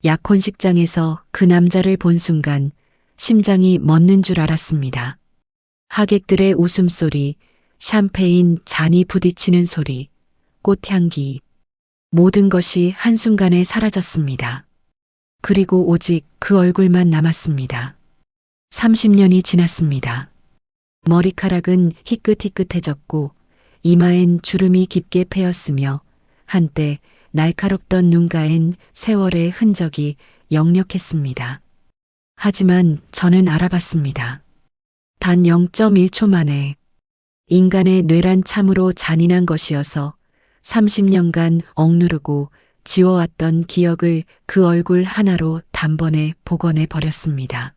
약혼식장에서 그 남자를 본 순간 심장이 멎는 줄 알았습니다. 하객들의 웃음소리, 샴페인 잔이 부딪히는 소리, 꽃향기, 모든 것이 한순간에 사라졌습니다. 그리고 오직 그 얼굴만 남았습니다. 30년이 지났습니다. 머리카락은 희끗희끗해졌고 이마엔 주름이 깊게 패였으며 한때 날카롭던 눈가엔 세월의 흔적이 역력했습니다. 하지만 저는 알아봤습니다. 단 0.1초 만에 인간의 뇌란 참으로 잔인한 것이어서 30년간 억누르고 지워왔던 기억을 그 얼굴 하나로 단번에 복원해 버렸습니다.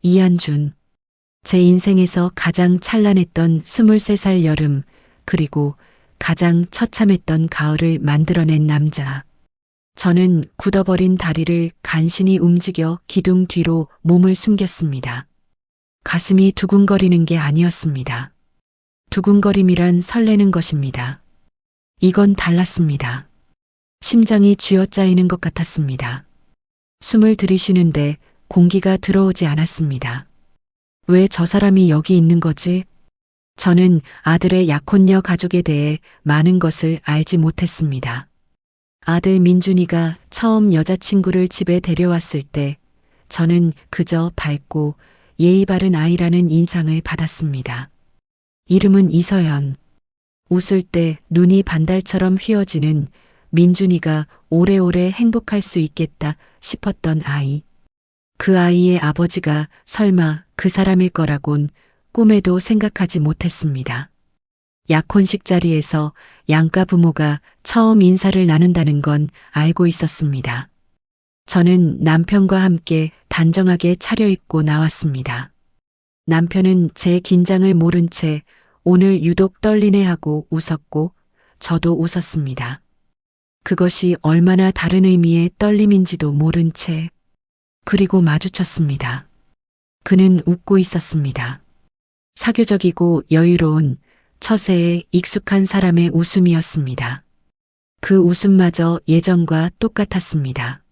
이한준, 제 인생에서 가장 찬란했던 23살 여름, 그리고 가장 처참했던 가을을 만들어낸 남자. 저는 굳어버린 다리를 간신히 움직여 기둥 뒤로 몸을 숨겼습니다. 가슴이 두근거리는 게 아니었습니다. 두근거림이란 설레는 것입니다. 이건 달랐습니다. 심장이 쥐어짜이는 것 같았습니다. 숨을 들이쉬는데 공기가 들어오지 않았습니다. 왜 저 사람이 여기 있는 거지? 저는 아들의 약혼녀 가족에 대해 많은 것을 알지 못했습니다. 아들 민준이가 처음 여자친구를 집에 데려왔을 때 저는 그저 밝고 예의 바른 아이라는 인상을 받았습니다. 이름은 이서연. 웃을 때 눈이 반달처럼 휘어지는 민준이가 오래오래 행복할 수 있겠다 싶었던 아이. 그 아이의 아버지가 설마 그 사람일 거라곤 꿈에도 생각하지 못했습니다. 약혼식 자리에서 양가 부모가 처음 인사를 나눈다는 건 알고 있었습니다. 저는 남편과 함께 단정하게 차려입고 나왔습니다. 남편은 제 긴장을 모른 채 오늘 유독 떨리네 하고 웃었고 저도 웃었습니다. 그것이 얼마나 다른 의미의 떨림인지도 모른 채 그리고 마주쳤습니다. 그는 웃고 있었습니다. 사교적이고 여유로운 처세에 익숙한 사람의 웃음이었습니다. 그 웃음마저 예전과 똑같았습니다.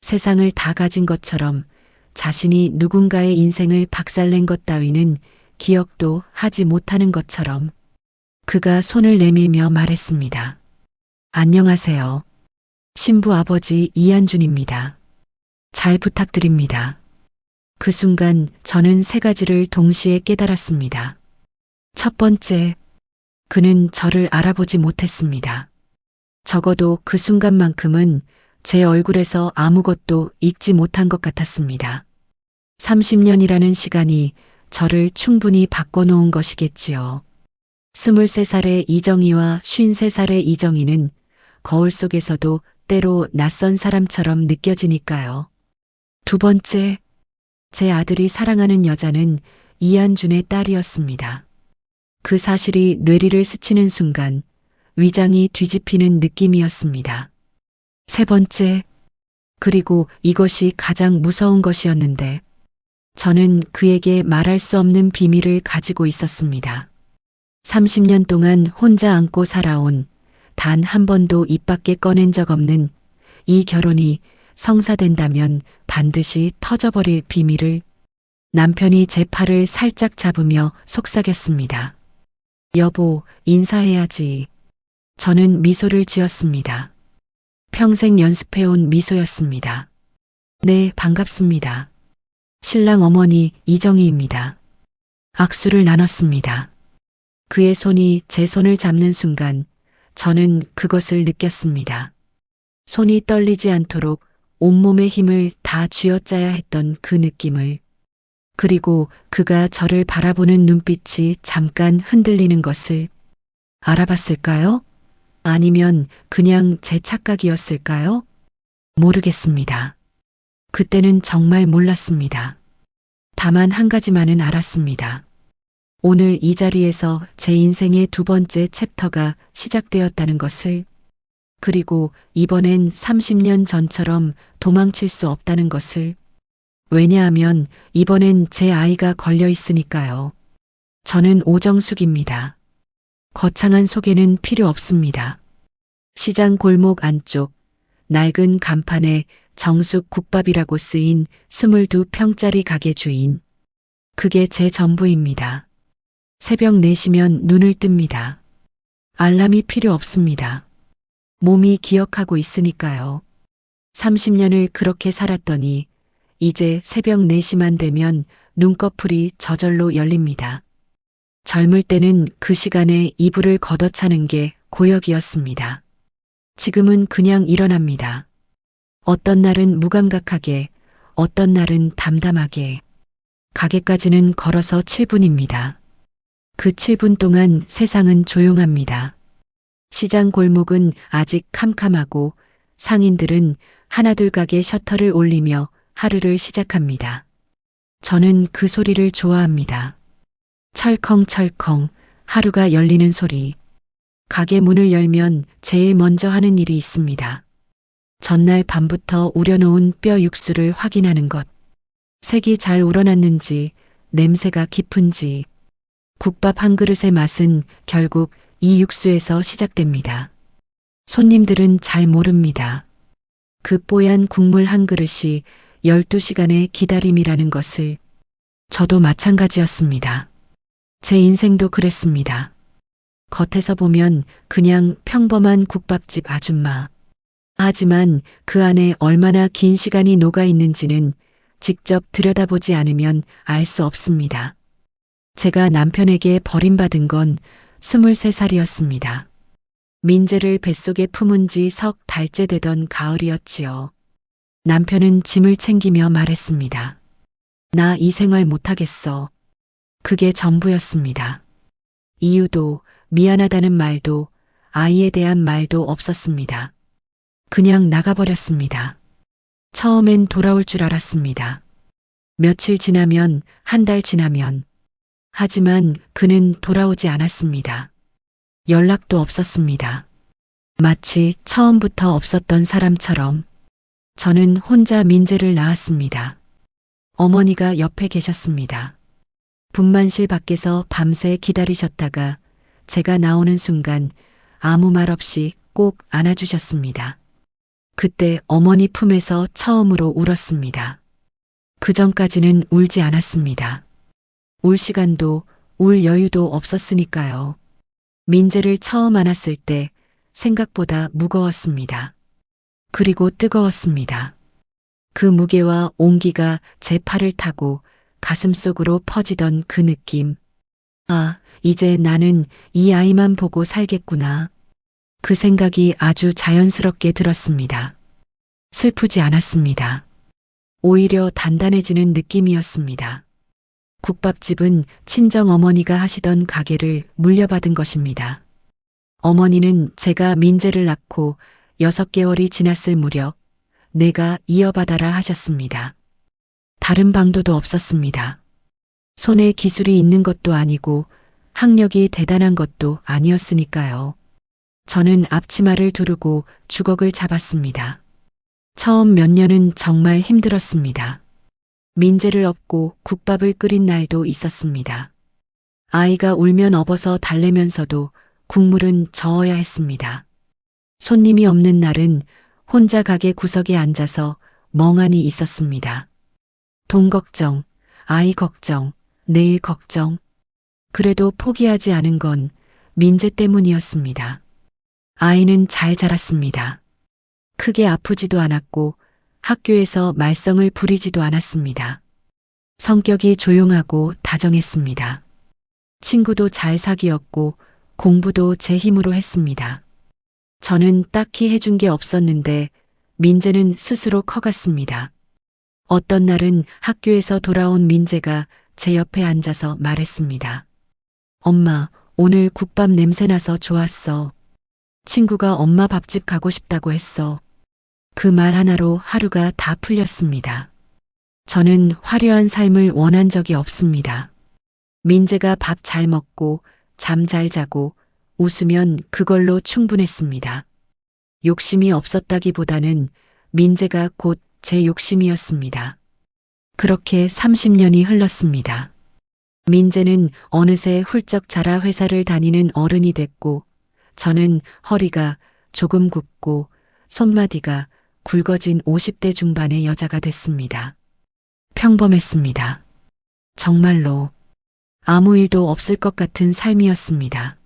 세상을 다 가진 것처럼 자신이 누군가의 인생을 박살낸 것 따위는 기억도 하지 못하는 것처럼 그가 손을 내밀며 말했습니다. 안녕하세요. 신부 아버지 이한준입니다. 잘 부탁드립니다. 그 순간 저는 세 가지를 동시에 깨달았습니다. 첫 번째, 그는 저를 알아보지 못했습니다. 적어도 그 순간만큼은 제 얼굴에서 아무것도 읽지 못한 것 같았습니다. 30년이라는 시간이 저를 충분히 바꿔놓은 것이겠지요. 23살의 이정희와 53살의 이정희는 거울 속에서도 때로 낯선 사람처럼 느껴지니까요. 두 번째, 제 아들이 사랑하는 여자는 이한준의 딸이었습니다. 그 사실이 뇌리를 스치는 순간 위장이 뒤집히는 느낌이었습니다. 세 번째, 그리고 이것이 가장 무서운 것이었는데 저는 그에게 말할 수 없는 비밀을 가지고 있었습니다. 30년 동안 혼자 안고 살아온 단 한 번도 입 밖에 꺼낸 적 없는 이 결혼이 성사된다면 반드시 터져버릴 비밀을 남편이 제 팔을 살짝 잡으며 속삭였습니다. 여보, 인사해야지. 저는 미소를 지었습니다. 평생 연습해온 미소였습니다. 네, 반갑습니다. 신랑 어머니 이정희입니다. 악수를 나눴습니다. 그의 손이 제 손을 잡는 순간 저는 그것을 느꼈습니다. 손이 떨리지 않도록 온몸의 힘을 다 쥐어짜야 했던 그 느낌을, 그리고 그가 저를 바라보는 눈빛이 잠깐 흔들리는 것을 알아봤을까요? 아니면 그냥 제 착각이었을까요? 모르겠습니다. 그때는 정말 몰랐습니다. 다만 한 가지만은 알았습니다. 오늘 이 자리에서 제 인생의 두 번째 챕터가 시작되었다는 것을, 그리고 이번엔 30년 전처럼 도망칠 수 없다는 것을. 왜냐하면 이번엔 제 아이가 걸려 있으니까요. 저는 오정숙입니다. 거창한 소개는 필요 없습니다. 시장 골목 안쪽 낡은 간판에 정숙 국밥이라고 쓰인 22평짜리 가게 주인. 그게 제 전부입니다. 새벽 4시면 눈을 뜹니다. 알람이 필요 없습니다. 몸이 기억하고 있으니까요. 30년을 그렇게 살았더니 이제 새벽 4시만 되면 눈꺼풀이 저절로 열립니다. 젊을 때는 그 시간에 이불을 걷어차는 게 고역이었습니다. 지금은 그냥 일어납니다. 어떤 날은 무감각하게, 어떤 날은 담담하게. 가게까지는 걸어서 7분입니다. 그 7분 동안 세상은 조용합니다. 시장 골목은 아직 캄캄하고 상인들은 하나둘 가게 셔터를 올리며 하루를 시작합니다. 저는 그 소리를 좋아합니다. 철컹철컹 하루가 열리는 소리. 가게 문을 열면 제일 먼저 하는 일이 있습니다. 전날 밤부터 우려놓은 뼈 육수를 확인하는 것. 색이 잘 우러났는지, 냄새가 깊은지. 국밥 한 그릇의 맛은 결국 이 육수에서 시작됩니다. 손님들은 잘 모릅니다. 그 뽀얀 국물 한 그릇이 12시간의 기다림이라는 것을. 저도 마찬가지였습니다. 제 인생도 그랬습니다. 겉에서 보면 그냥 평범한 국밥집 아줌마. 하지만 그 안에 얼마나 긴 시간이 녹아 있는지는 직접 들여다보지 않으면 알 수 없습니다. 제가 남편에게 버림받은 건 23살이었습니다. 민재를 뱃속에 품은 지 석 달째 되던 가을이었지요. 남편은 짐을 챙기며 말했습니다. 나 이 생활 못하겠어. 그게 전부였습니다. 이유도 미안하다는 말도 아이에 대한 말도 없었습니다. 그냥 나가버렸습니다. 처음엔 돌아올 줄 알았습니다. 며칠 지나면, 한 달 지나면. 하지만 그는 돌아오지 않았습니다. 연락도 없었습니다. 마치 처음부터 없었던 사람처럼. 저는 혼자 민재를 낳았습니다. 어머니가 옆에 계셨습니다. 분만실 밖에서 밤새 기다리셨다가 제가 나오는 순간 아무 말 없이 꼭 안아주셨습니다. 그때 어머니 품에서 처음으로 울었습니다. 그 전까지는 울지 않았습니다. 울 시간도 울 여유도 없었으니까요. 민재를 처음 안았을 때 생각보다 무거웠습니다. 그리고 뜨거웠습니다. 그 무게와 온기가 제 팔을 타고 가슴속으로 퍼지던 그 느낌. 아, 이제 나는 이 아이만 보고 살겠구나. 그 생각이 아주 자연스럽게 들었습니다. 슬프지 않았습니다. 오히려 단단해지는 느낌이었습니다. 국밥집은 친정 어머니가 하시던 가게를 물려받은 것입니다. 어머니는 제가 민재를 낳고 6개월이 지났을 무렵 내가 이어받아라 하셨습니다. 다른 방도도 없었습니다. 손에 기술이 있는 것도 아니고 학력이 대단한 것도 아니었으니까요. 저는 앞치마를 두르고 주걱을 잡았습니다. 처음 몇 년은 정말 힘들었습니다. 민재를 업고 국밥을 끓인 날도 있었습니다. 아이가 울면 업어서 달래면서도 국물은 저어야 했습니다. 손님이 없는 날은 혼자 가게 구석에 앉아서 멍하니 있었습니다. 돈 걱정, 아이 걱정, 내일 걱정. 그래도 포기하지 않은 건 민재 때문이었습니다. 아이는 잘 자랐습니다. 크게 아프지도 않았고 학교에서 말썽을 부리지도 않았습니다. 성격이 조용하고 다정했습니다. 친구도 잘 사귀었고 공부도 제 힘으로 했습니다. 저는 딱히 해준 게 없었는데 민재는 스스로 커갔습니다. 어떤 날은 학교에서 돌아온 민재가 제 옆에 앉아서 말했습니다. 엄마, 오늘 국밥 냄새 나서 좋았어. 친구가 엄마 밥집 가고 싶다고 했어. 그 말 하나로 하루가 다 풀렸습니다. 저는 화려한 삶을 원한 적이 없습니다. 민재가 밥 잘 먹고 잠 잘 자고 웃으면 그걸로 충분했습니다. 욕심이 없었다기보다는 민재가 곧 제 욕심이었습니다. 그렇게 30년이 흘렀습니다. 민재는 어느새 훌쩍 자라 회사를 다니는 어른이 됐고 저는 허리가 조금 굽고 손마디가 굵어진 50대 중반의 여자가 됐습니다. 평범했습니다. 정말로 아무 일도 없을 것 같은 삶이었습니다.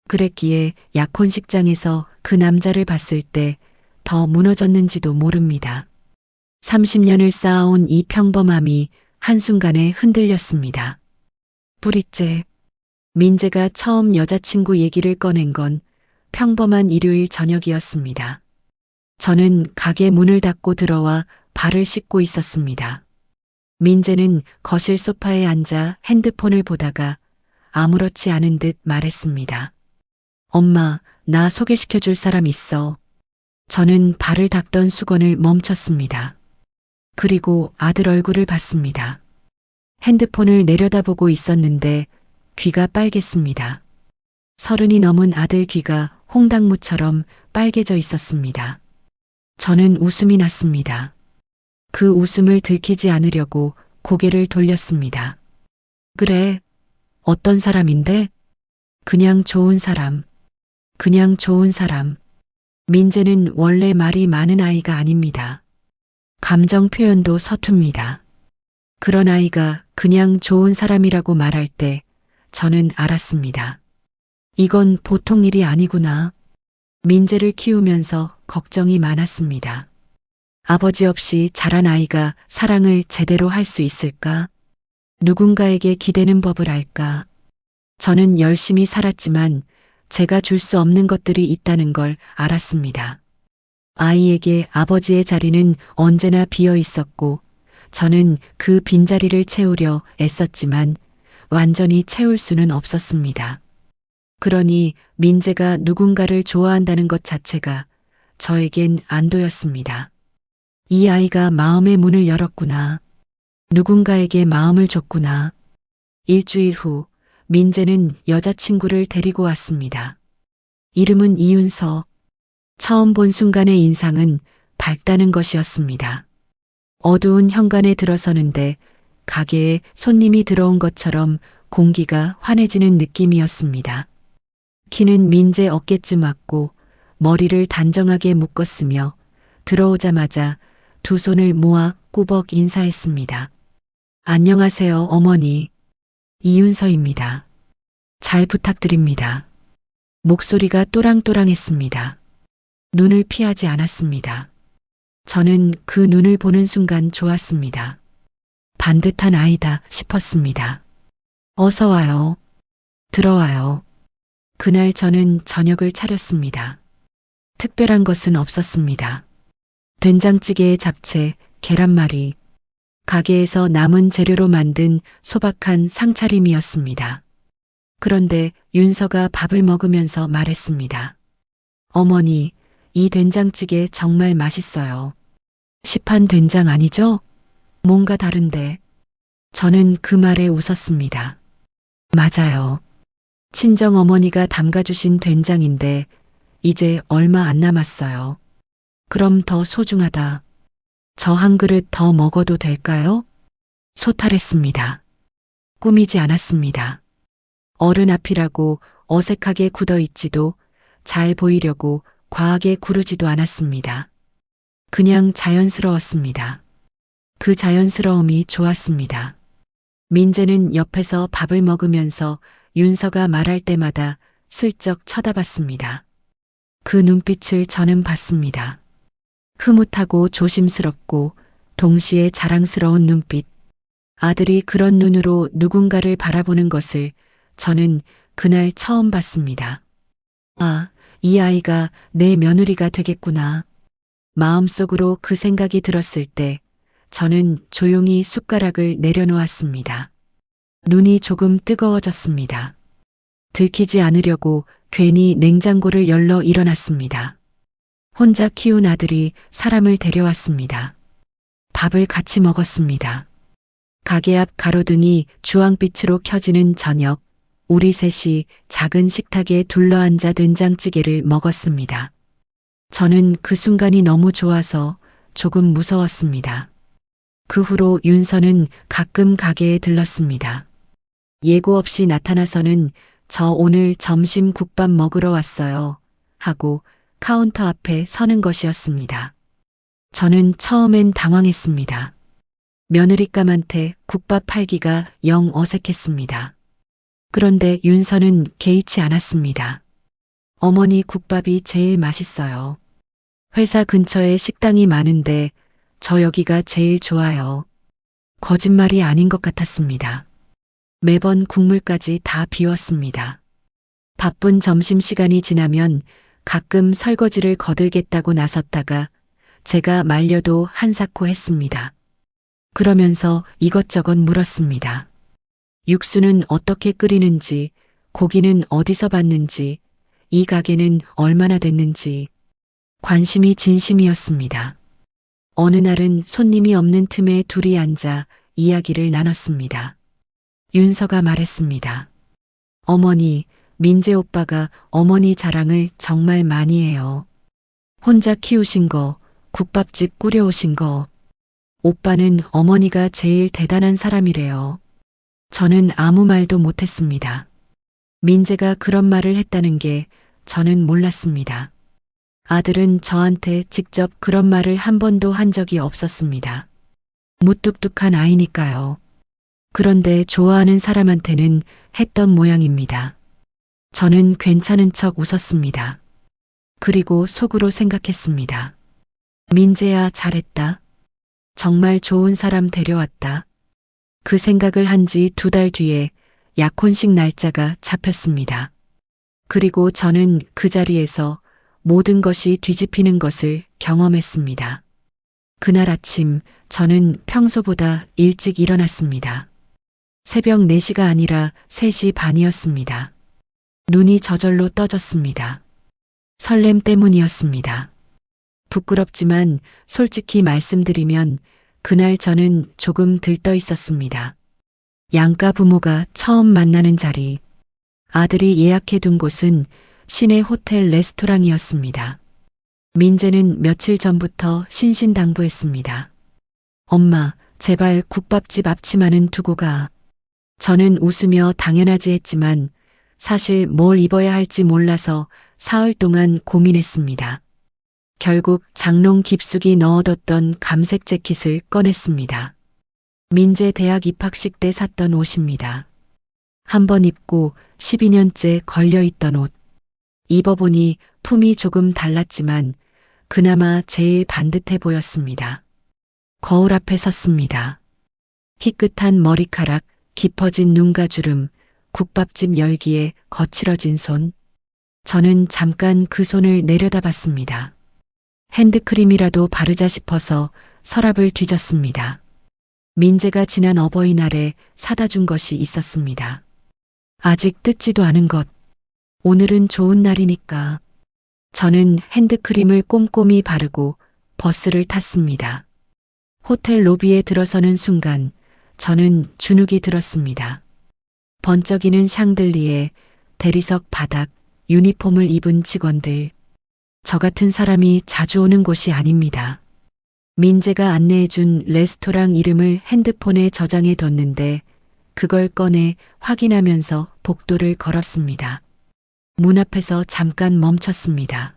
그랬기에 약혼식장에서 그 남자를 봤을 때 더 무너졌는지도 모릅니다. 30년을 쌓아온 이 평범함이 한순간에 흔들렸습니다. 뿌리째, 민재가 처음 여자친구 얘기를 꺼낸 건 평범한 일요일 저녁이었습니다. 저는 가게 문을 닫고 들어와 발을 씻고 있었습니다. 민재는 거실 소파에 앉아 핸드폰을 보다가 아무렇지 않은 듯 말했습니다. 엄마, 나 소개시켜줄 사람 있어. 저는 발을 닦던 수건을 멈췄습니다. 그리고 아들 얼굴을 봤습니다. 핸드폰을 내려다보고 있었는데 귀가 빨갰습니다. 30이 넘은 아들 귀가 홍당무처럼 빨개져 있었습니다. 저는 웃음이 났습니다. 그 웃음을 들키지 않으려고 고개를 돌렸습니다. 그래, 어떤 사람인데? 그냥 좋은 사람. 그냥 좋은 사람. 민재는 원래 말이 많은 아이가 아닙니다. 감정 표현도 서툽니다. 그런 아이가 그냥 좋은 사람이라고 말할 때 저는 알았습니다. 이건 보통 일이 아니구나. 민재를 키우면서 걱정이 많았습니다. 아버지 없이 자란 아이가 사랑을 제대로 할 수 있을까? 누군가에게 기대는 법을 알까? 저는 열심히 살았지만 제가 줄 수 없는 것들이 있다는 걸 알았습니다. 아이에게 아버지의 자리는 언제나 비어 있었고 저는 그 빈자리를 채우려 애썼지만 완전히 채울 수는 없었습니다. 그러니 민재가 누군가를 좋아한다는 것 자체가 저에겐 안도였습니다. 이 아이가 마음의 문을 열었구나. 누군가에게 마음을 줬구나. 일주일 후 민재는 여자친구를 데리고 왔습니다. 이름은 이윤서. 처음 본 순간의 인상은 밝다는 것이었습니다. 어두운 현관에 들어서는데 가게에 손님이 들어온 것처럼 공기가 환해지는 느낌이었습니다. 키는 민재 어깨쯤 왔고 머리를 단정하게 묶었으며 들어오자마자 두 손을 모아 꾸벅 인사했습니다. 안녕하세요, 어머니. 이윤서입니다. 잘 부탁드립니다. 목소리가 또랑또랑했습니다. 눈을 피하지 않았습니다. 저는 그 눈을 보는 순간 좋았습니다. 반듯한 아이다 싶었습니다. 어서 와요. 들어와요. 그날 저는 저녁을 차렸습니다. 특별한 것은 없었습니다. 된장찌개에 잡채, 계란말이, 가게에서 남은 재료로 만든 소박한 상차림이었습니다. 그런데 윤서가 밥을 먹으면서 말했습니다. 어머니, 이 된장찌개 정말 맛있어요. 시판 된장 아니죠? 뭔가 다른데. 저는 그 말에 웃었습니다. 맞아요. 친정 어머니가 담가주신 된장인데 이제 얼마 안 남았어요. 그럼 더 소중하다. 저 한 그릇 더 먹어도 될까요? 소탈했습니다. 꾸미지 않았습니다. 어른 앞이라고 어색하게 굳어있지도 잘 보이려고 과하게 구르지도 않았습니다. 그냥 자연스러웠습니다. 그 자연스러움이 좋았습니다. 민재는 옆에서 밥을 먹으면서 윤서가 말할 때마다 슬쩍 쳐다봤습니다. 그 눈빛을 저는 봤습니다. 흐뭇하고 조심스럽고 동시에 자랑스러운 눈빛. 아들이 그런 눈으로 누군가를 바라보는 것을 저는 그날 처음 봤습니다. 아, 이 아이가 내 며느리가 되겠구나. 마음속으로 그 생각이 들었을 때 저는 조용히 숟가락을 내려놓았습니다. 눈이 조금 뜨거워졌습니다. 들키지 않으려고 괜히 냉장고를 열러 일어났습니다. 혼자 키운 아들이 사람을 데려왔습니다. 밥을 같이 먹었습니다. 가게 앞 가로등이 주황빛으로 켜지는 저녁, 우리 셋이 작은 식탁에 둘러앉아 된장찌개를 먹었습니다. 저는 그 순간이 너무 좋아서 조금 무서웠습니다. 그 후로 윤서는 가끔 가게에 들렀습니다. 예고 없이 나타나서는 저 오늘 점심 국밥 먹으러 왔어요 하고 카운터 앞에 서는 것이었습니다. 저는 처음엔 당황했습니다. 며느리감한테 국밥 팔기가 영 어색했습니다. 그런데 윤서는 개의치 않았습니다. 어머니 국밥이 제일 맛있어요. 회사 근처에 식당이 많은데 저 여기가 제일 좋아요. 거짓말이 아닌 것 같았습니다. 매번 국물까지 다 비웠습니다. 바쁜 점심시간이 지나면 가끔 설거지를 거들겠다고 나섰다가 제가 말려도 한사코 했습니다. 그러면서 이것저것 물었습니다. 육수는 어떻게 끓이는지, 고기는 어디서 봤는지, 이 가게는 얼마나 됐는지. 관심이 진심이었습니다. 어느 날은 손님이 없는 틈에 둘이 앉아 이야기를 나눴습니다. 윤서가 말했습니다. 어머니, 민재 오빠가 어머니 자랑을 정말 많이 해요. 혼자 키우신 거, 국밥집 꾸려오신 거. 오빠는 어머니가 제일 대단한 사람이래요. 저는 아무 말도 못했습니다. 민재가 그런 말을 했다는 게 저는 몰랐습니다. 아들은 저한테 직접 그런 말을 한 번도 한 적이 없었습니다. 무뚝뚝한 아이니까요. 그런데 좋아하는 사람한테는 했던 모양입니다. 저는 괜찮은 척 웃었습니다. 그리고 속으로 생각했습니다. 민재야, 잘했다. 정말 좋은 사람 데려왔다. 그 생각을 한 지 2달 뒤에 약혼식 날짜가 잡혔습니다. 그리고 저는 그 자리에서 모든 것이 뒤집히는 것을 경험했습니다. 그날 아침 저는 평소보다 일찍 일어났습니다. 새벽 4시가 아니라 3시 반이었습니다. 눈이 저절로 떠졌습니다. 설렘 때문이었습니다. 부끄럽지만 솔직히 말씀드리면 그날 저는 조금 들떠 있었습니다. 양가 부모가 처음 만나는 자리, 아들이 예약해둔 곳은 시내 호텔 레스토랑이었습니다. 민재는 며칠 전부터 신신당부했습니다. 엄마, 제발 국밥집 앞치마는 두고 가. 저는 웃으며 당연하지 했지만 사실 뭘 입어야 할지 몰라서 사흘 동안 고민했습니다. 결국 장롱 깊숙이 넣어뒀던 감색 재킷을 꺼냈습니다. 민재 대학 입학식 때 샀던 옷입니다. 한 번 입고 12년째 걸려있던 옷. 입어보니 품이 조금 달랐지만 그나마 제일 반듯해 보였습니다. 거울 앞에 섰습니다. 희끗한 머리카락, 깊어진 눈가주름, 국밥집 열기에 거칠어진 손. 저는 잠깐 그 손을 내려다봤습니다. 핸드크림이라도 바르자 싶어서 서랍을 뒤졌습니다. 민재가 지난 어버이날에 사다 준 것이 있었습니다. 아직 뜯지도 않은 것. 오늘은 좋은 날이니까. 저는 핸드크림을 꼼꼼히 바르고 버스를 탔습니다. 호텔 로비에 들어서는 순간 저는 주눅이 들었습니다. 번쩍이는 샹들리에, 대리석 바닥, 유니폼을 입은 직원들. 저 같은 사람이 자주 오는 곳이 아닙니다. 민재가 안내해준 레스토랑 이름을 핸드폰에 저장해 뒀는데 그걸 꺼내 확인하면서 복도를 걸었습니다. 문 앞에서 잠깐 멈췄습니다.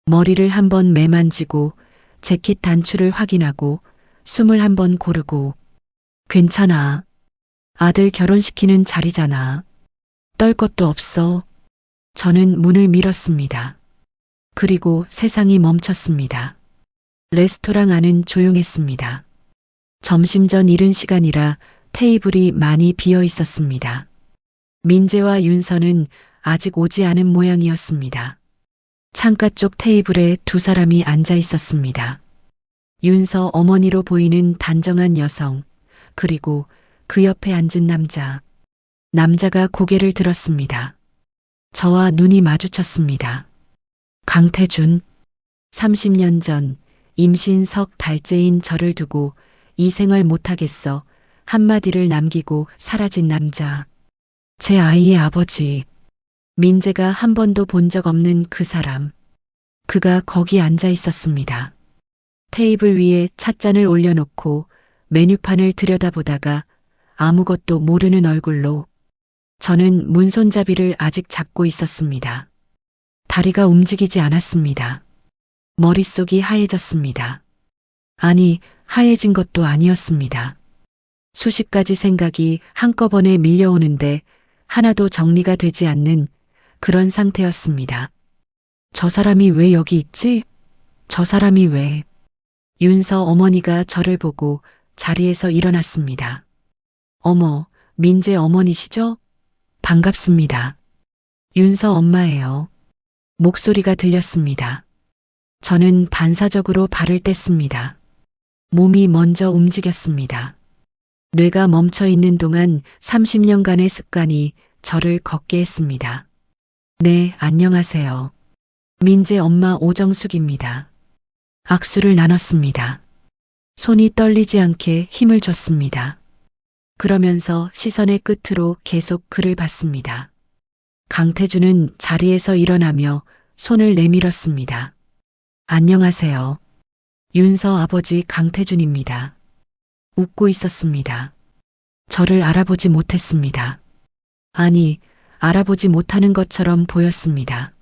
머리를 한번 매만지고 재킷 단추를 확인하고 숨을 한번 고르고 괜찮아. 아들 결혼시키는 자리잖아. 떨 것도 없어. 저는 문을 밀었습니다. 그리고 세상이 멈췄습니다. 레스토랑 안은 조용했습니다. 점심 전 이른 시간이라 테이블이 많이 비어 있었습니다. 민재와 윤서는 아직 오지 않은 모양이었습니다. 창가 쪽 테이블에 2사람이 앉아 있었습니다. 윤서 어머니로 보이는 단정한 여성, 그리고 그 옆에 앉은 남자. 남자가 고개를 들었습니다. 저와 눈이 마주쳤습니다. 강태준. 30년 전 임신 석 달째인 저를 두고 이 생활 못하겠어 한마디를 남기고 사라진 남자. 제 아이의 아버지. 민재가 한 번도 본 적 없는 그 사람. 그가 거기 앉아 있었습니다. 테이블 위에 찻잔을 올려놓고 메뉴판을 들여다보다가 아무것도 모르는 얼굴로. 저는 문손잡이를 아직 잡고 있었습니다. 다리가 움직이지 않았습니다. 머릿속이 하얘졌습니다. 아니, 하얘진 것도 아니었습니다. 수십 가지 생각이 한꺼번에 밀려오는데 하나도 정리가 되지 않는 그런 상태였습니다. 저 사람이 왜 여기 있지? 저 사람이 왜? 윤서 어머니가 저를 보고 자리에서 일어났습니다. 어머, 민재 어머니시죠? 반갑습니다. 윤서 엄마예요. 목소리가 들렸습니다. 저는 반사적으로 발을 뗐습니다. 몸이 먼저 움직였습니다. 뇌가 멈춰 있는 동안 30년간의 습관이 저를 걷게 했습니다. 네, 안녕하세요. 민재 엄마 오정숙입니다. 악수를 나눴습니다. 손이 떨리지 않게 힘을 줬습니다. 그러면서 시선의 끝으로 계속 그를 봤습니다. 강태준은 자리에서 일어나며 손을 내밀었습니다. 안녕하세요. 윤서 아버지 강태준입니다. 웃고 있었습니다. 저를 알아보지 못했습니다. 아니, 알아보지 못하는 것처럼 보였습니다.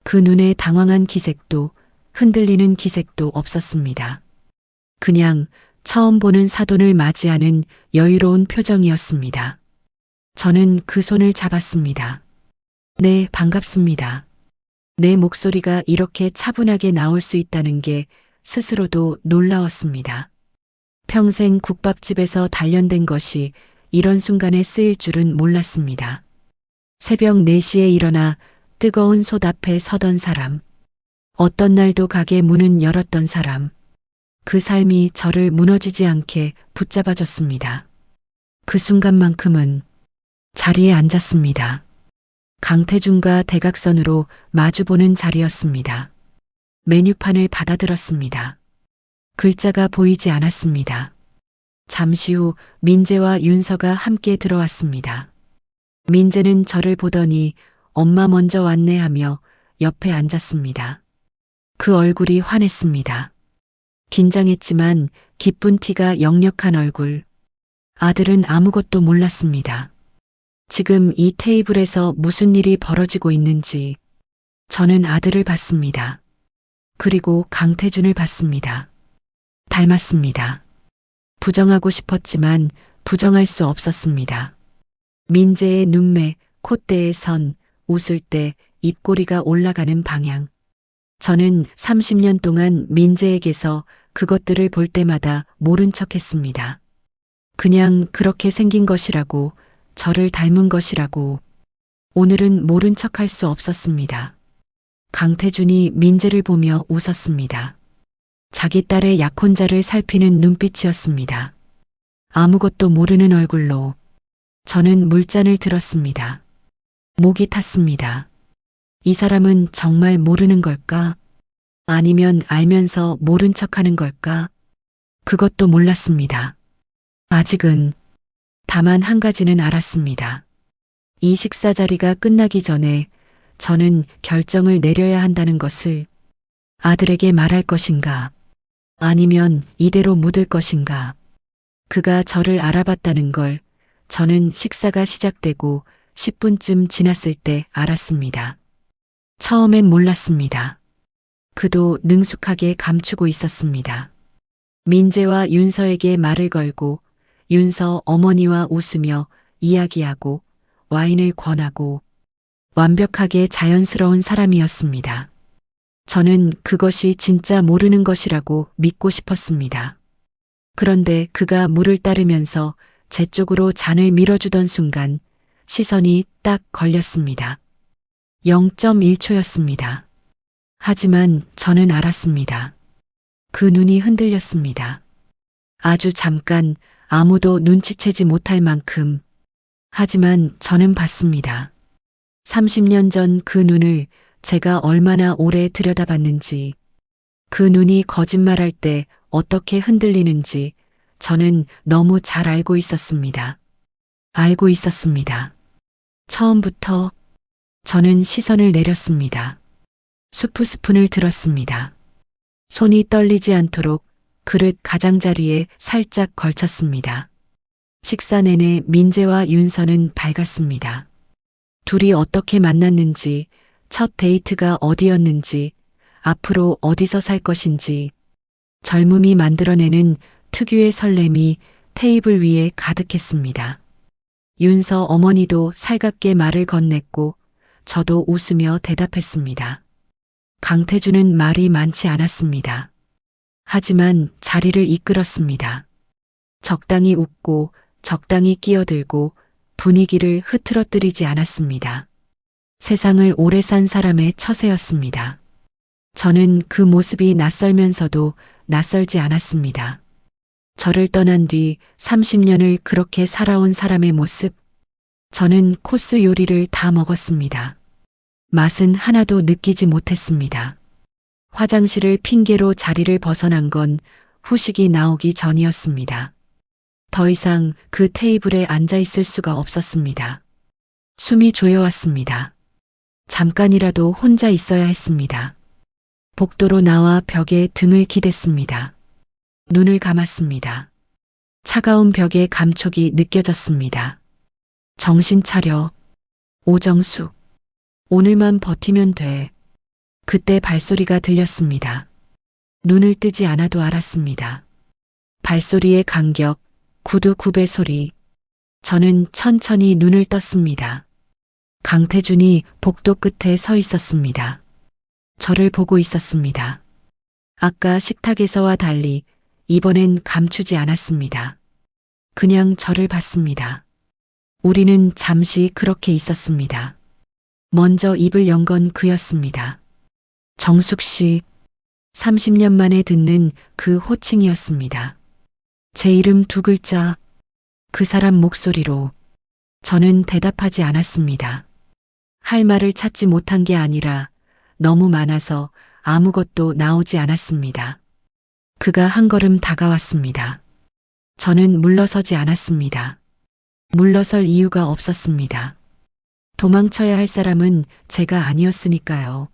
그 눈에 당황한 기색도 흔들리는 기색도 없었습니다. 그냥 처음 보는 사돈을 맞이하는 여유로운 표정이었습니다. 저는 그 손을 잡았습니다. 네, 반갑습니다. 내 목소리가 이렇게 차분하게 나올 수 있다는 게 스스로도 놀라웠습니다. 평생 국밥집에서 단련된 것이 이런 순간에 쓰일 줄은 몰랐습니다. 새벽 4시에 일어나 뜨거운 솥 앞에 서던 사람. 어떤 날도 가게 문은 열었던 사람. 그 삶이 저를 무너지지 않게 붙잡아줬습니다. 그 순간만큼은 자리에 앉았습니다. 강태준과 대각선으로 마주보는 자리였습니다. 메뉴판을 받아들었습니다. 글자가 보이지 않았습니다. 잠시 후 민재와 윤서가 함께 들어왔습니다. 민재는 저를 보더니 엄마 먼저 왔네 하며 옆에 앉았습니다. 그 얼굴이 환했습니다. 긴장했지만 기쁜 티가 역력한 얼굴. 아들은 아무것도 몰랐습니다. 지금 이 테이블에서 무슨 일이 벌어지고 있는지 저는 아들을 봤습니다. 그리고 강태준을 봤습니다. 닮았습니다. 부정하고 싶었지만 부정할 수 없었습니다. 민재의 눈매, 콧대의 선, 웃을 때 입꼬리가 올라가는 방향. 저는 30년 동안 민재에게서 그것들을 볼 때마다 모른 척했습니다. 그냥 그렇게 생긴 것이라고, 저를 닮은 것이라고. 오늘은 모른 척할 수 없었습니다. 강태준이 민재를 보며 웃었습니다. 자기 딸의 약혼자를 살피는 눈빛이었습니다. 아무것도 모르는 얼굴로 저는 물잔을 들었습니다. 목이 탔습니다. 이 사람은 정말 모르는 걸까? 아니면 알면서 모른 척하는 걸까? 그것도 몰랐습니다. 아직은. 다만 한 가지는 알았습니다. 이 식사 자리가 끝나기 전에 저는 결정을 내려야 한다는 것을. 아들에게 말할 것인가? 아니면 이대로 묻을 것인가? 그가 저를 알아봤다는 걸 저는 식사가 시작되고 10분쯤 지났을 때 알았습니다. 처음엔 몰랐습니다. 그도 능숙하게 감추고 있었습니다. 민재와 윤서에게 말을 걸고 윤서 어머니와 웃으며 이야기하고 와인을 권하고 완벽하게 자연스러운 사람이었습니다. 저는 그것이 진짜 모르는 것이라고 믿고 싶었습니다. 그런데 그가 물을 따르면서 제 쪽으로 잔을 밀어주던 순간 시선이 딱 걸렸습니다. 0.1초였습니다. 하지만 저는 알았습니다. 그 눈이 흔들렸습니다. 아주 잠깐 아무도 눈치채지 못할 만큼. 하지만 저는 봤습니다. 30년 전 그 눈을 제가 얼마나 오래 들여다봤는지, 그 눈이 거짓말할 때 어떻게 흔들리는지 저는 너무 잘 알고 있었습니다. 알고 있었습니다. 처음부터. 저는 시선을 내렸습니다. 수프스푼을 들었습니다. 손이 떨리지 않도록 그릇 가장자리에 살짝 걸쳤습니다. 식사 내내 민재와 윤서는 밝았습니다. 둘이 어떻게 만났는지, 첫 데이트가 어디였는지, 앞으로 어디서 살 것인지, 젊음이 만들어내는 특유의 설렘이 테이블 위에 가득했습니다. 윤서 어머니도 살갑게 말을 건넸고 저도 웃으며 대답했습니다. 강태준은 말이 많지 않았습니다. 하지만 자리를 이끌었습니다. 적당히 웃고 적당히 끼어들고 분위기를 흐트러뜨리지 않았습니다. 세상을 오래 산 사람의 처세였습니다. 저는 그 모습이 낯설면서도 낯설지 않았습니다. 저를 떠난 뒤 30년을 그렇게 살아온 사람의 모습. 저는 코스 요리를 다 먹었습니다. 맛은 하나도 느끼지 못했습니다. 화장실을 핑계로 자리를 벗어난 건 후식이 나오기 전이었습니다. 더 이상 그 테이블에 앉아 있을 수가 없었습니다. 숨이 조여왔습니다. 잠깐이라도 혼자 있어야 했습니다. 복도로 나와 벽에 등을 기댔습니다. 눈을 감았습니다. 차가운 벽의 감촉이 느껴졌습니다. 정신 차려. 오정숙. 오늘만 버티면 돼. 그때 발소리가 들렸습니다. 눈을 뜨지 않아도 알았습니다. 발소리의 간격, 구두 굽의 소리. 저는 천천히 눈을 떴습니다. 강태준이 복도 끝에 서 있었습니다. 저를 보고 있었습니다. 아까 식탁에서와 달리 이번엔 감추지 않았습니다. 그냥 저를 봤습니다. 우리는 잠시 그렇게 있었습니다. 먼저 입을 연 건 그였습니다. 정숙 씨. 30년 만에 듣는 그 호칭이었습니다. 제 이름 두 글자. 그 사람 목소리로. 저는 대답하지 않았습니다. 할 말을 찾지 못한 게 아니라 너무 많아서 아무것도 나오지 않았습니다. 그가 한 걸음 다가왔습니다. 저는 물러서지 않았습니다. 물러설 이유가 없었습니다. 도망쳐야 할 사람은 제가 아니었으니까요.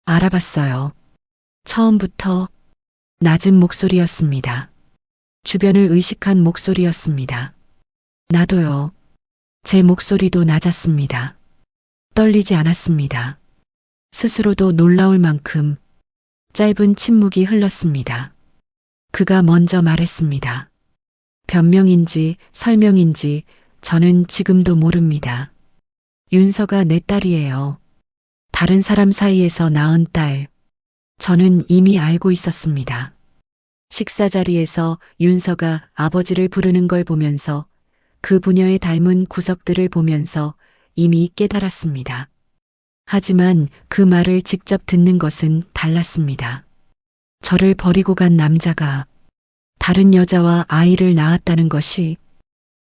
알아봤어요. 처음부터. 낮은 목소리였습니다. 주변을 의식한 목소리였습니다. 나도요. 제 목소리도 낮았습니다. 떨리지 않았습니다. 스스로도 놀라울 만큼. 짧은 침묵이 흘렀습니다. 그가 먼저 말했습니다. 변명인지 설명인지 저는 지금도 모릅니다. 윤서가 내 딸이에요. 다른 사람 사이에서 낳은 딸. 저는 이미 알고 있었습니다. 식사 자리에서 윤서가 아버지를 부르는 걸 보면서 그 부녀의 닮은 구석들을 보면서 이미 깨달았습니다. 하지만 그 말을 직접 듣는 것은 달랐습니다. 저를 버리고 간 남자가 다른 여자와 아이를 낳았다는 것이.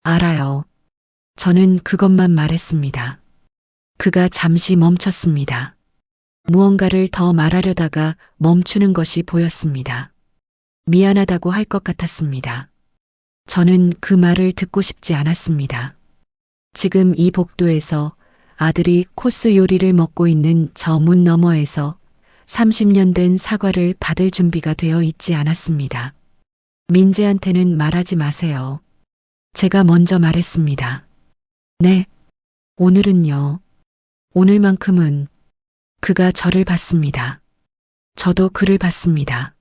알아요. 저는 그것만 말했습니다. 그가 잠시 멈췄습니다. 무언가를 더 말하려다가 멈추는 것이 보였습니다. 미안하다고 할 것 같았습니다. 저는 그 말을 듣고 싶지 않았습니다. 지금 이 복도에서 아들이 코스 요리를 먹고 있는 저 문 너머에서 30년 된 사과를 받을 준비가 되어 있지 않았습니다. 민재한테는 말하지 마세요. 제가 먼저 말했습니다. 네. 오늘은요. 오늘만큼은. 그가 저를 봤습니다. 저도 그를 봤습니다.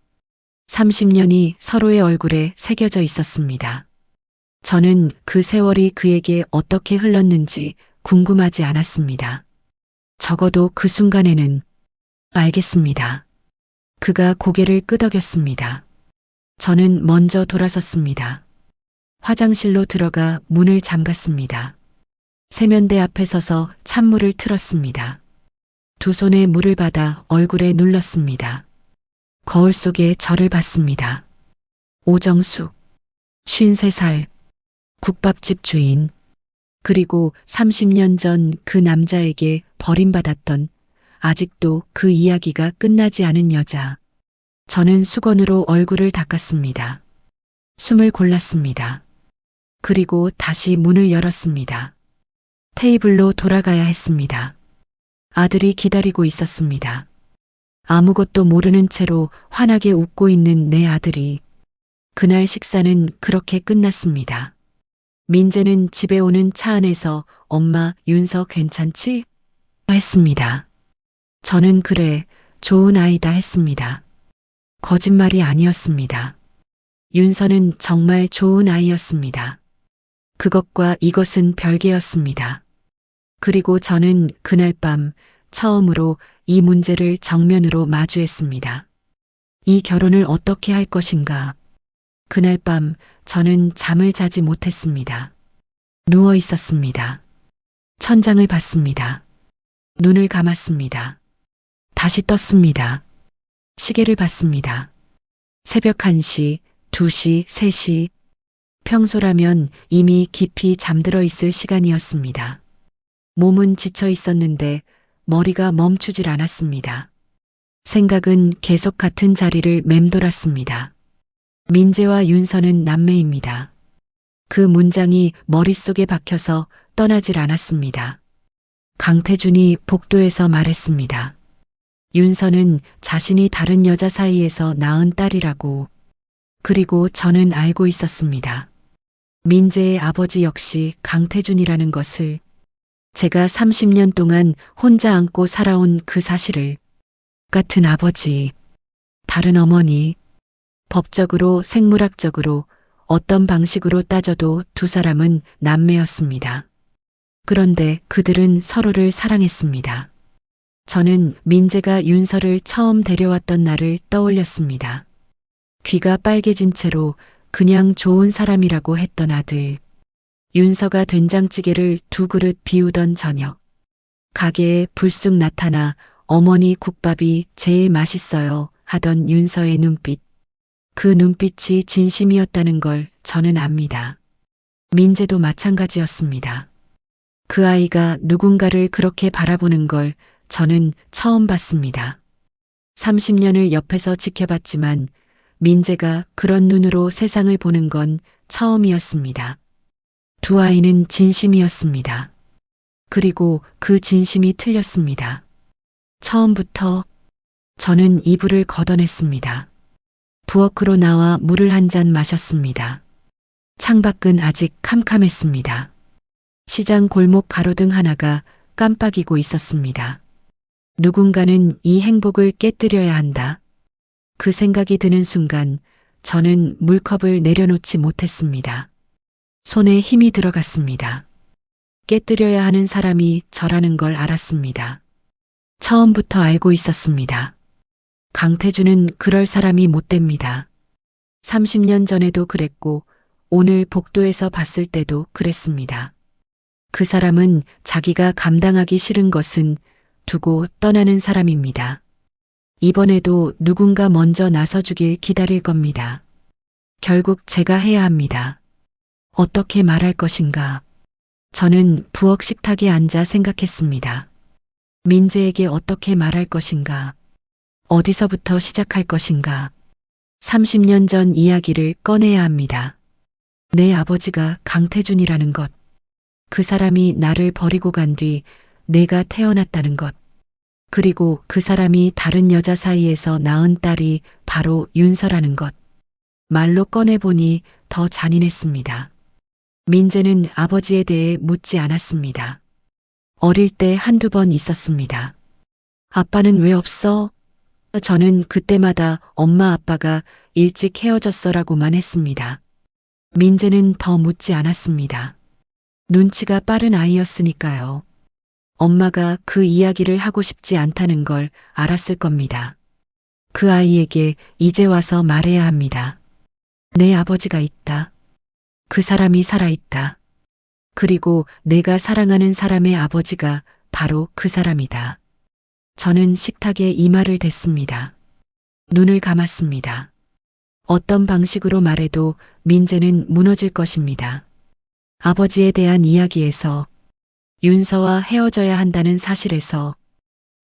30년이 서로의 얼굴에 새겨져 있었습니다. 저는 그 세월이 그에게 어떻게 흘렀는지 궁금하지 않았습니다. 적어도 그 순간에는 알겠습니다. 그가 고개를 끄덕였습니다. 저는 먼저 돌아섰습니다. 화장실로 들어가 문을 잠갔습니다. 세면대 앞에 서서 찬물을 틀었습니다. 두 손에 물을 받아 얼굴에 눌렀습니다. 거울 속에 저를 봤습니다. 오정숙, 53살, 국밥집 주인, 그리고 30년 전 그 남자에게 버림받았던 아직도 그 이야기가 끝나지 않은 여자. 저는 수건으로 얼굴을 닦았습니다. 숨을 골랐습니다. 그리고 다시 문을 열었습니다. 테이블로 돌아가야 했습니다. 아들이 기다리고 있었습니다. 아무것도 모르는 채로 환하게 웃고 있는 내 아들이. 그날 식사는 그렇게 끝났습니다. 민재는 집에 오는 차 안에서 엄마, 윤서 괜찮지? 했습니다. 저는 그래, 좋은 아이다 했습니다. 거짓말이 아니었습니다. 윤서는 정말 좋은 아이였습니다. 그것과 이것은 별개였습니다. 그리고 저는 그날 밤 처음으로 이 문제를 정면으로 마주했습니다. 이 결혼을 어떻게 할 것인가. 그날 밤 저는 잠을 자지 못했습니다. 누워 있었습니다. 천장을 봤습니다. 눈을 감았습니다. 다시 떴습니다. 시계를 봤습니다. 새벽 1시, 2시, 3시. 평소라면 이미 깊이 잠들어 있을 시간이었습니다. 몸은 지쳐 있었는데 머리가 멈추질 않았습니다. 생각은 계속 같은 자리를 맴돌았습니다. 민재와 윤서는 남매입니다. 그 문장이 머릿속에 박혀서 떠나질 않았습니다. 강태준이 복도에서 말했습니다. 윤서는 자신이 다른 여자 사이에서 낳은 딸이라고. 그리고 저는 알고 있었습니다. 민재의 아버지 역시 강태준이라는 것을, 제가 30년 동안 혼자 안고 살아온 그 사실을. 같은 아버지, 다른 어머니, 법적으로 생물학적으로 어떤 방식으로 따져도 두 사람은 남매였습니다. 그런데 그들은 서로를 사랑했습니다. 저는 민재가 윤서를 처음 데려왔던 날을 떠올렸습니다. 귀가 빨개진 채로 그냥 좋은 사람이라고 했던 아들. 윤서가 된장찌개를 2그릇 비우던 저녁. 가게에 불쑥 나타나 어머니 국밥이 제일 맛있어요 하던 윤서의 눈빛. 그 눈빛이 진심이었다는 걸 저는 압니다. 민재도 마찬가지였습니다. 그 아이가 누군가를 그렇게 바라보는 걸 저는 처음 봤습니다. 30년을 옆에서 지켜봤지만 민재가 그런 눈으로 세상을 보는 건 처음이었습니다. 두 아이는 진심이었습니다. 그리고 그 진심이 틀렸습니다. 처음부터. 저는 이불을 걷어냈습니다. 부엌으로 나와 물을 한 잔 마셨습니다. 창밖은 아직 캄캄했습니다. 시장 골목 가로등 하나가 깜빡이고 있었습니다. 누군가는 이 행복을 깨뜨려야 한다. 그 생각이 드는 순간 저는 물컵을 내려놓지 못했습니다. 손에 힘이 들어갔습니다. 깨뜨려야 하는 사람이 저라는 걸 알았습니다. 처음부터 알고 있었습니다. 강태준은 그럴 사람이 못 됩니다. 30년 전에도 그랬고 오늘 복도에서 봤을 때도 그랬습니다. 그 사람은 자기가 감당하기 싫은 것은 두고 떠나는 사람입니다. 이번에도 누군가 먼저 나서주길 기다릴 겁니다. 결국 제가 해야 합니다. 어떻게 말할 것인가. 저는 부엌 식탁에 앉아 생각했습니다. 민재에게 어떻게 말할 것인가. 어디서부터 시작할 것인가. 30년 전 이야기를 꺼내야 합니다. 내 아버지가 강태준이라는 것. 그 사람이 나를 버리고 간 뒤 내가 태어났다는 것. 그리고 그 사람이 다른 여자 사이에서 낳은 딸이 바로 윤서라는 것. 말로 꺼내보니 더 잔인했습니다. 민재는 아버지에 대해 묻지 않았습니다. 어릴 때 한두 번 있었습니다. 아빠는 왜 없어? 저는 그때마다 엄마 아빠가 일찍 헤어졌어라고만 했습니다. 민재는 더 묻지 않았습니다. 눈치가 빠른 아이였으니까요. 엄마가 그 이야기를 하고 싶지 않다는 걸 알았을 겁니다. 그 아이에게 이제 와서 말해야 합니다. 내 아버지가 있다. 그 사람이 살아있다. 그리고 내가 사랑하는 사람의 아버지가 바로 그 사람이다. 저는 식탁에 이마를 댔습니다. 눈을 감았습니다. 어떤 방식으로 말해도 민재는 무너질 것입니다. 아버지에 대한 이야기에서, 윤서와 헤어져야 한다는 사실에서,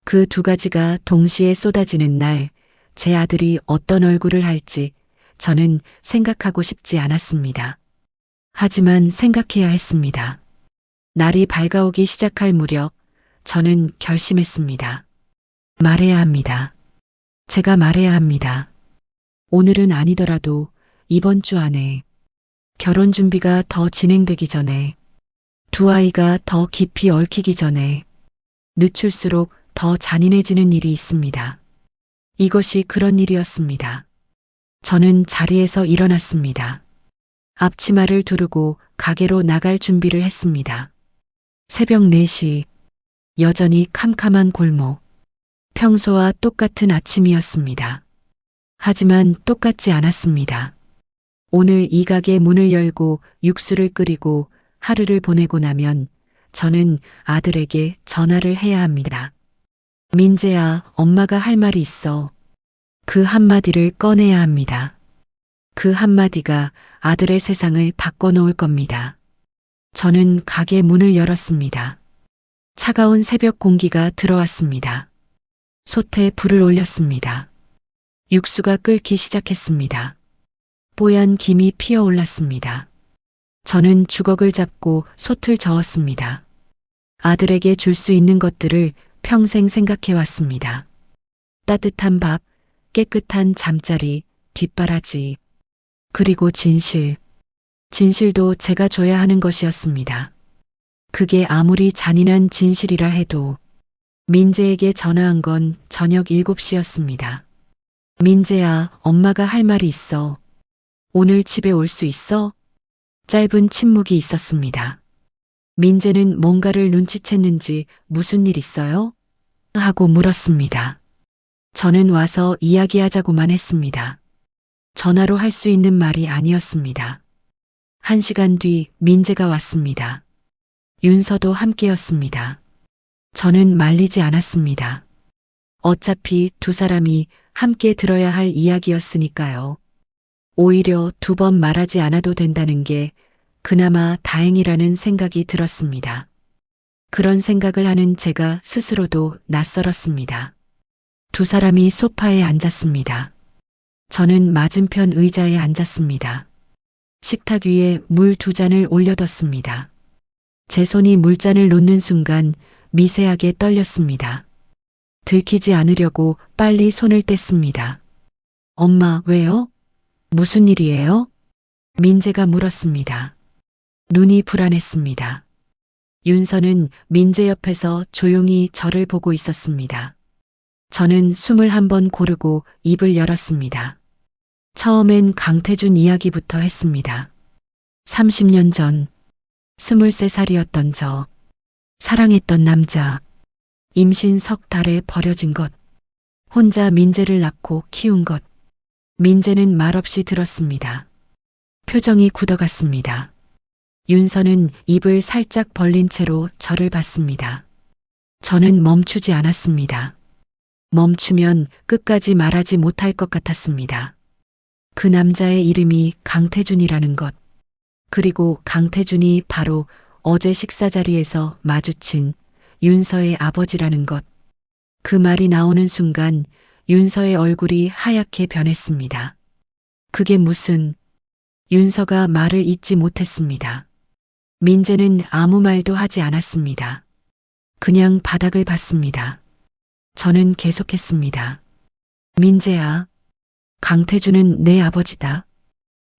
그 두 가지가 동시에 쏟아지는 날, 제 아들이 어떤 얼굴을 할지 저는 생각하고 싶지 않았습니다. 하지만 생각해야 했습니다. 날이 밝아오기 시작할 무렵 저는 결심했습니다. 말해야 합니다. 제가 말해야 합니다. 오늘은 아니더라도 이번 주 안에, 결혼 준비가 더 진행되기 전에, 두 아이가 더 깊이 얽히기 전에, 늦출수록 더 잔인해지는 일이 있습니다. 이것이 그런 일이었습니다. 저는 자리에서 일어났습니다. 앞치마를 두르고 가게로 나갈 준비를 했습니다. 새벽 4시, 여전히 캄캄한 골목. 평소와 똑같은 아침이었습니다. 하지만 똑같지 않았습니다. 오늘 이 가게 문을 열고 육수를 끓이고 하루를 보내고 나면 저는 아들에게 전화를 해야 합니다. 민재야, 엄마가 할 말이 있어. 그 한마디를 꺼내야 합니다. 그 한마디가 아들의 세상을 바꿔놓을 겁니다. 저는 가게 문을 열었습니다. 차가운 새벽 공기가 들어왔습니다. 솥에 불을 올렸습니다. 육수가 끓기 시작했습니다. 뽀얀 김이 피어올랐습니다. 저는 주걱을 잡고 솥을 저었습니다. 아들에게 줄 수 있는 것들을 평생 생각해 왔습니다. 따뜻한 밥, 깨끗한 잠자리, 뒷바라지, 그리고 진실. 진실도 제가 줘야 하는 것이었습니다. 그게 아무리 잔인한 진실이라 해도 민재에게 전화한 건 저녁 7시였습니다. 민재야, 엄마가 할 말이 있어. 오늘 집에 올 수 있어? 짧은 침묵이 있었습니다. 민재는 뭔가를 눈치챘는지 무슨 일 있어요? 하고 물었습니다. 저는 와서 이야기하자고만 했습니다. 전화로 할 수 있는 말이 아니었습니다. 1시간 뒤 민재가 왔습니다. 윤서도 함께였습니다. 저는 말리지 않았습니다. 어차피 두 사람이 함께 들어야 할 이야기였으니까요. 오히려 2번 말하지 않아도 된다는 게 그나마 다행이라는 생각이 들었습니다. 그런 생각을 하는 제가 스스로도 낯설었습니다. 두 사람이 소파에 앉았습니다. 저는 맞은편 의자에 앉았습니다. 식탁 위에 물 2잔을 올려뒀습니다. 제 손이 물잔을 놓는 순간 미세하게 떨렸습니다. 들키지 않으려고 빨리 손을 뗐습니다. 엄마, 왜요? 무슨 일이에요? 민재가 물었습니다. 눈이 불안했습니다. 윤서는 민재 옆에서 조용히 저를 보고 있었습니다. 저는 숨을 한번 고르고 입을 열었습니다. 처음엔 강태준 이야기부터 했습니다. 30년 전, 23살이었던 저, 사랑했던 남자, 임신 석 달에 버려진 것, 혼자 민재를 낳고 키운 것. 민재는 말없이 들었습니다. 표정이 굳어갔습니다. 윤서는 입을 살짝 벌린 채로 저를 봤습니다. 저는 멈추지 않았습니다. 멈추면 끝까지 말하지 못할 것 같았습니다. 그 남자의 이름이 강태준이라는 것, 그리고 강태준이 바로 어제 식사 자리에서 마주친 윤서의 아버지라는 것. 그 말이 나오는 순간 윤서의 얼굴이 하얗게 변했습니다. 그게 무슨... 윤서가 말을 잇지 못했습니다. 민재는 아무 말도 하지 않았습니다. 그냥 바닥을 봤습니다. 저는 계속했습니다. 민재야, 강태준은 내 아버지다.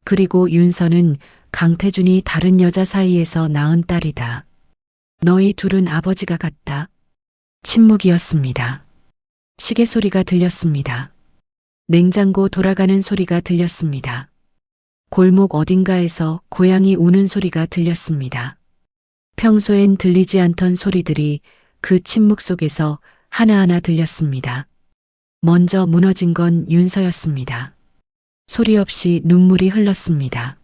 그리고 윤서는 강태준이 다른 여자 사이에서 낳은 딸이다. 너희 둘은 아버지가 같다. 침묵이었습니다. 시계 소리가 들렸습니다. 냉장고 돌아가는 소리가 들렸습니다. 골목 어딘가에서 고양이 우는 소리가 들렸습니다. 평소엔 들리지 않던 소리들이 그 침묵 속에서 하나하나 들렸습니다. 먼저 무너진 건 윤서였습니다. 소리 없이 눈물이 흘렀습니다.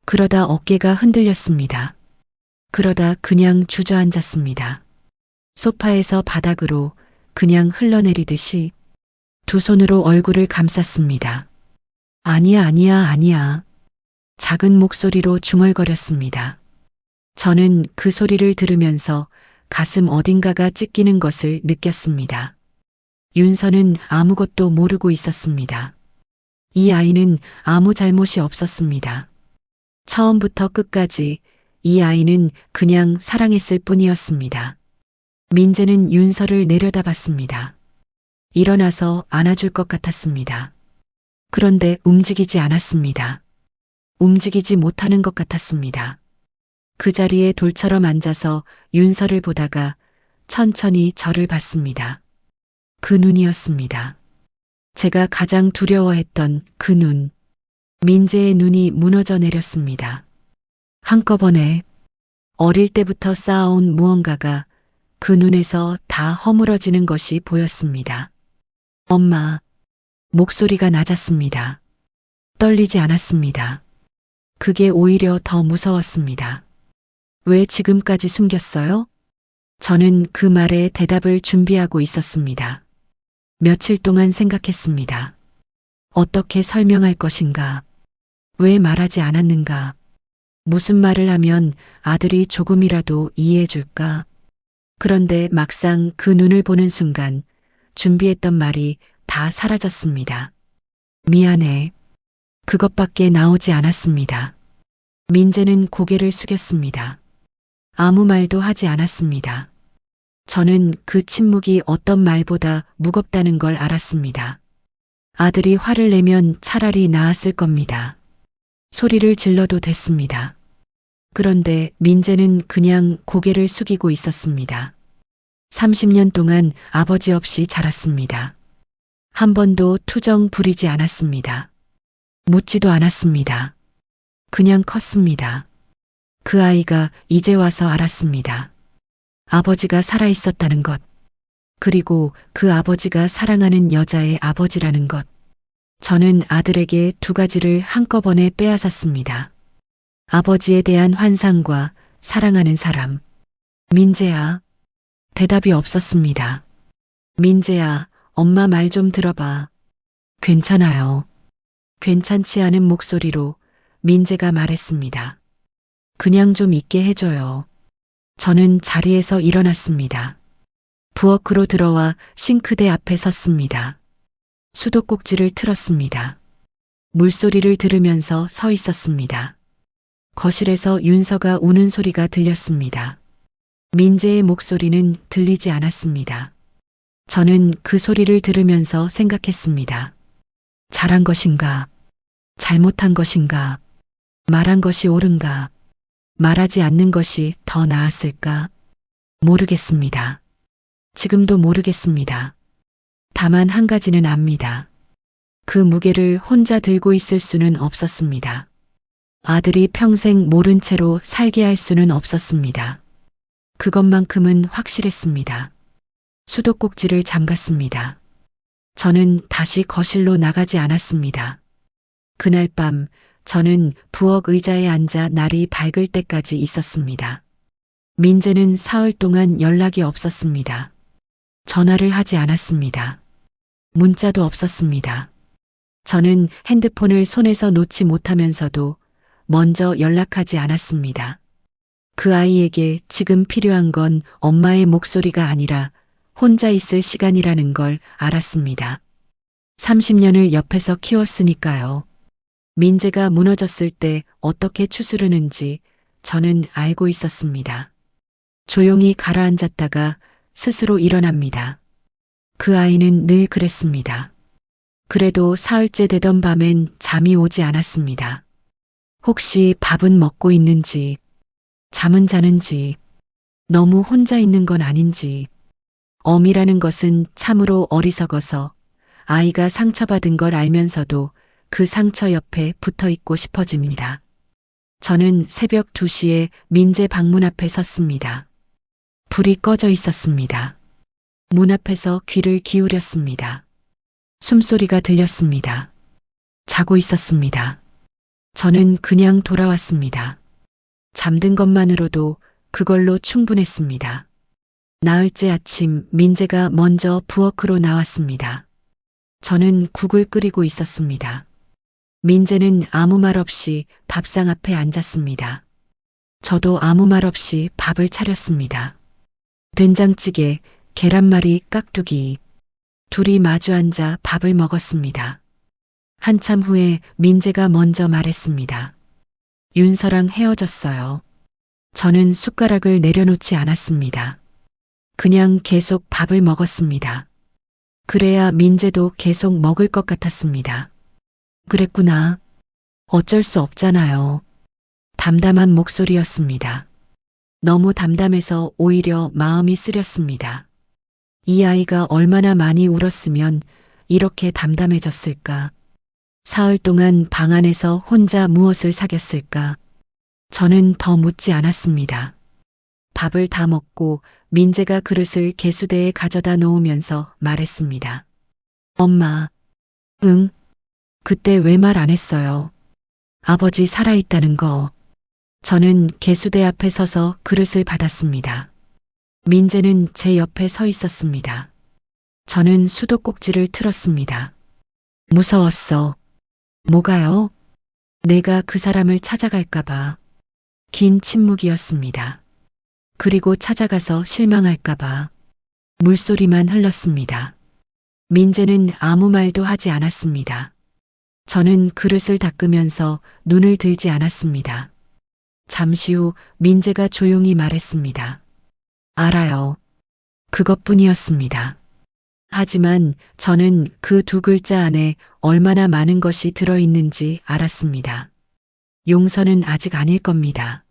그러다 어깨가 흔들렸습니다. 그러다 그냥 주저앉았습니다. 소파에서 바닥으로 그냥 흘러내리듯이 두 손으로 얼굴을 감쌌습니다. 아니야, 아니야, 아니야. 작은 목소리로 중얼거렸습니다. 저는 그 소리를 들으면서 가슴 어딘가가 찢기는 것을 느꼈습니다. 윤서는 아무것도 모르고 있었습니다. 이 아이는 아무 잘못이 없었습니다. 처음부터 끝까지 이 아이는 그냥 사랑했을 뿐이었습니다. 민재는 윤서를 내려다봤습니다. 일어나서 안아줄 것 같았습니다. 그런데 움직이지 않았습니다. 움직이지 못하는 것 같았습니다. 그 자리에 돌처럼 앉아서 윤서를 보다가 천천히 저를 봤습니다. 그 눈이었습니다. 제가 가장 두려워했던 그 눈. 민재의 눈이 무너져 내렸습니다. 한꺼번에 어릴 때부터 쌓아온 무언가가 그 눈에서 다 허물어지는 것이 보였습니다. 엄마. 목소리가 낮았습니다. 떨리지 않았습니다. 그게 오히려 더 무서웠습니다. 왜 지금까지 숨겼어요? 저는 그 말에 대답을 준비하고 있었습니다. 며칠 동안 생각했습니다. 어떻게 설명할 것인가? 왜 말하지 않았는가? 무슨 말을 하면 아들이 조금이라도 이해해 줄까? 그런데 막상 그 눈을 보는 순간 준비했던 말이 다 사라졌습니다. 미안해. 그것밖에 나오지 않았습니다. 민재는 고개를 숙였습니다. 아무 말도 하지 않았습니다. 저는 그 침묵이 어떤 말보다 무겁다는 걸 알았습니다. 아들이 화를 내면 차라리 나았을 겁니다. 소리를 질러도 됐습니다. 그런데 민재는 그냥 고개를 숙이고 있었습니다. 30년 동안 아버지 없이 자랐습니다. 한 번도 투정 부리지 않았습니다. 묻지도 않았습니다. 그냥 컸습니다. 그 아이가 이제 와서 알았습니다. 아버지가 살아있었다는 것. 그리고 그 아버지가 사랑하는 여자의 아버지라는 것. 저는 아들에게 두 가지를 한꺼번에 빼앗았습니다. 아버지에 대한 환상과 사랑하는 사람. 민재야. 대답이 없었습니다. 민재야, 엄마 말 좀 들어봐. 괜찮아요. 괜찮지 않은 목소리로 민재가 말했습니다. 그냥 좀 있게 해줘요. 저는 자리에서 일어났습니다. 부엌으로 들어와 싱크대 앞에 섰습니다. 수도꼭지를 틀었습니다. 물소리를 들으면서 서 있었습니다. 거실에서 윤서가 우는 소리가 들렸습니다. 민재의 목소리는 들리지 않았습니다. 저는 그 소리를 들으면서 생각했습니다. 잘한 것인가? 잘못한 것인가? 말한 것이 옳은가? 말하지 않는 것이 더 나았을까? 모르겠습니다. 지금도 모르겠습니다. 다만 한 가지는 압니다. 그 무게를 혼자 들고 있을 수는 없었습니다. 아들이 평생 모른 채로 살게 할 수는 없었습니다. 그것만큼은 확실했습니다. 수도꼭지를 잠갔습니다. 저는 다시 거실로 나가지 않았습니다. 그날 밤 저는 부엌 의자에 앉아 날이 밝을 때까지 있었습니다. 민재는 사흘 동안 연락이 없었습니다. 전화를 하지 않았습니다. 문자도 없었습니다. 저는 핸드폰을 손에서 놓지 못하면서도 먼저 연락하지 않았습니다. 그 아이에게 지금 필요한 건 엄마의 목소리가 아니라 혼자 있을 시간이라는 걸 알았습니다. 30년을 옆에서 키웠으니까요. 민재가 무너졌을 때 어떻게 추스르는지 저는 알고 있었습니다. 조용히 가라앉았다가 스스로 일어납니다. 그 아이는 늘 그랬습니다. 그래도 사흘째 되던 밤엔 잠이 오지 않았습니다. 혹시 밥은 먹고 있는지, 잠은 자는지, 너무 혼자 있는 건 아닌지. 엄이라는 것은 참으로 어리석어서 아이가 상처받은 걸 알면서도 그 상처 옆에 붙어 있고 싶어집니다. 저는 새벽 2시에 민재 방문 앞에 섰습니다. 불이 꺼져 있었습니다. 문 앞에서 귀를 기울였습니다. 숨소리가 들렸습니다. 자고 있었습니다. 저는 그냥 돌아왔습니다. 잠든 것만으로도 그걸로 충분했습니다. 나흘째 아침 민재가 먼저 부엌으로 나왔습니다. 저는 국을 끓이고 있었습니다. 민재는 아무 말 없이 밥상 앞에 앉았습니다. 저도 아무 말 없이 밥을 차렸습니다. 된장찌개, 계란말이, 깍두기. 둘이 마주 앉아 밥을 먹었습니다. 한참 후에 민재가 먼저 말했습니다. 윤서랑 헤어졌어요. 저는 숟가락을 내려놓지 않았습니다. 그냥 계속 밥을 먹었습니다. 그래야 민재도 계속 먹을 것 같았습니다. 그랬구나. 어쩔 수 없잖아요. 담담한 목소리였습니다. 너무 담담해서 오히려 마음이 쓰렸습니다. 이 아이가 얼마나 많이 울었으면 이렇게 담담해졌을까? 사흘 동안 방 안에서 혼자 무엇을 사겼을까? 저는 더 묻지 않았습니다. 밥을 다 먹고 민재가 그릇을 개수대에 가져다 놓으면서 말했습니다. 엄마, 응? 그때 왜 말 안 했어요? 아버지 살아있다는 거. 저는 개수대 앞에 서서 그릇을 받았습니다. 민재는 제 옆에 서 있었습니다. 저는 수도꼭지를 틀었습니다. 무서웠어. 뭐가요? 내가 그 사람을 찾아갈까봐. 긴 침묵이었습니다. 그리고 찾아가서 실망할까봐. 물소리만 흘렀습니다. 민재는 아무 말도 하지 않았습니다. 저는 그릇을 닦으면서 눈을 들지 않았습니다. 잠시 후 민재가 조용히 말했습니다. 알아요. 그것뿐이었습니다. 하지만 저는 그 두 글자 안에 얼마나 많은 것이 들어있는지 알았습니다. 용서는 아직 아닐 겁니다.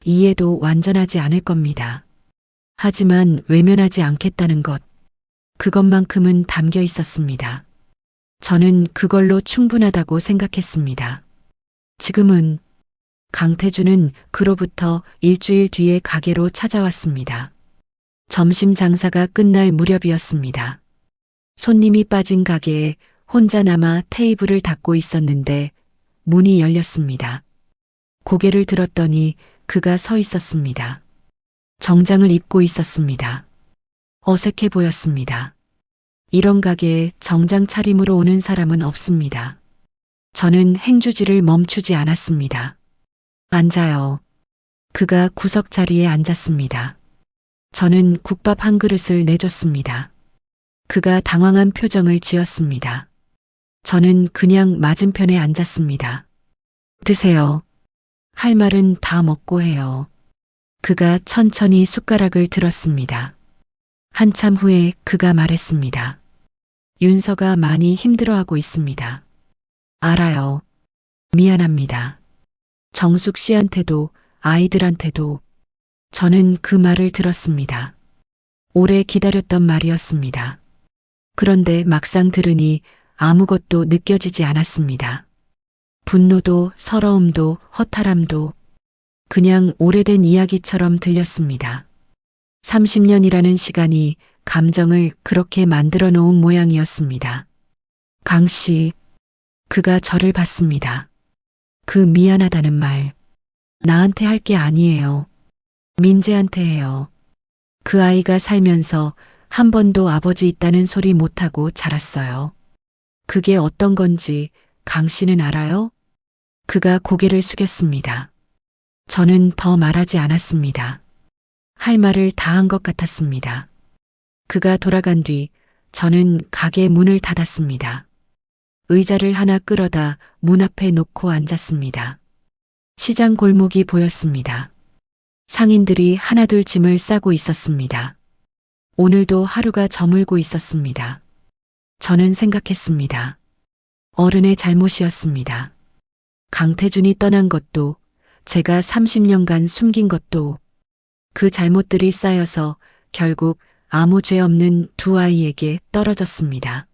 이해도 완전하지 않을 겁니다. 하지만 외면하지 않겠다는 것, 그것만큼은 담겨 있었습니다. 저는 그걸로 충분하다고 생각했습니다. 지금은 강태주는 그로부터 일주일 뒤에 가게로 찾아왔습니다. 점심 장사가 끝날 무렵이었습니다. 손님이 빠진 가게에 혼자 남아 테이블을 닦고 있었는데 문이 열렸습니다. 고개를 들었더니 그가 서 있었습니다. 정장을 입고 있었습니다. 어색해 보였습니다. 이런 가게에 정장 차림으로 오는 사람은 없습니다. 저는 행주지를 멈추지 않았습니다. 앉아요. 그가 구석 자리에 앉았습니다. 저는 국밥 한 그릇을 내줬습니다. 그가 당황한 표정을 지었습니다. 저는 그냥 맞은편에 앉았습니다. 드세요. 할 말은 다 먹고 해요. 그가 천천히 숟가락을 들었습니다. 한참 후에 그가 말했습니다. 윤서가 많이 힘들어하고 있습니다. 알아요. 미안합니다. 정숙 씨한테도 아이들한테도. 저는 그 말을 들었습니다. 오래 기다렸던 말이었습니다. 그런데 막상 들으니 아무것도 느껴지지 않았습니다. 분노도 서러움도 허탈함도 그냥 오래된 이야기처럼 들렸습니다. 30년이라는 시간이 감정을 그렇게 만들어 놓은 모양이었습니다. 강 씨, 그가 저를 봤습니다. 그 미안하다는 말, 나한테 할 게 아니에요. 민재한테 해요. 그 아이가 살면서 한 번도 아버지 있다는 소리 못하고 자랐어요. 그게 어떤 건지 강 씨는 알아요? 그가 고개를 숙였습니다. 저는 더 말하지 않았습니다. 할 말을 다 한 것 같았습니다. 그가 돌아간 뒤 저는 가게 문을 닫았습니다. 의자를 하나 끌어다 문 앞에 놓고 앉았습니다. 시장 골목이 보였습니다. 상인들이 하나둘 짐을 싸고 있었습니다. 오늘도 하루가 저물고 있었습니다. 저는 생각했습니다. 어른의 잘못이었습니다. 강태준이 떠난 것도 제가 30년간 숨긴 것도 그 잘못들이 쌓여서 결국 아무 죄 없는 두 아이에게 떨어졌습니다.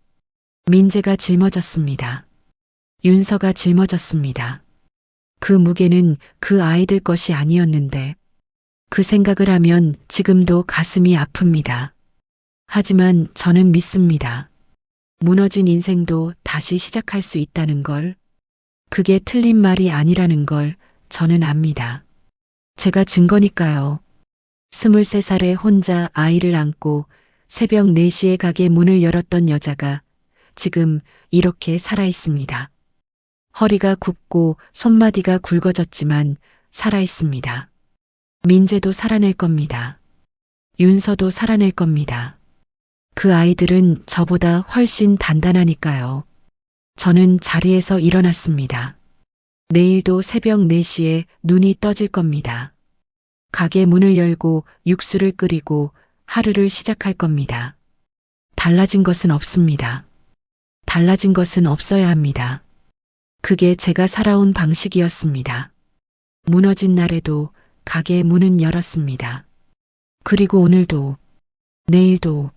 민재가 짊어졌습니다. 윤서가 짊어졌습니다. 그 무게는 그 아이들 것이 아니었는데 그 생각을 하면 지금도 가슴이 아픕니다. 하지만 저는 믿습니다. 무너진 인생도 다시 시작할 수 있다는 걸, 그게 틀린 말이 아니라는 걸 저는 압니다. 제가 증거니까요. 23살에 혼자 아이를 안고 새벽 4시에 가게 문을 열었던 여자가 지금 이렇게 살아 있습니다. 허리가 굽고 손마디가 굵어졌지만 살아 있습니다. 민재도 살아낼 겁니다. 윤서도 살아낼 겁니다. 그 아이들은 저보다 훨씬 단단하니까요. 저는 자리에서 일어났습니다. 내일도 새벽 4시에 눈이 떠질 겁니다. 가게 문을 열고 육수를 끓이고 하루를 시작할 겁니다. 달라진 것은 없습니다. 달라진 것은 없어야 합니다. 그게 제가 살아온 방식이었습니다. 무너진 날에도 가게 문은 열었습니다. 그리고 오늘도, 내일도,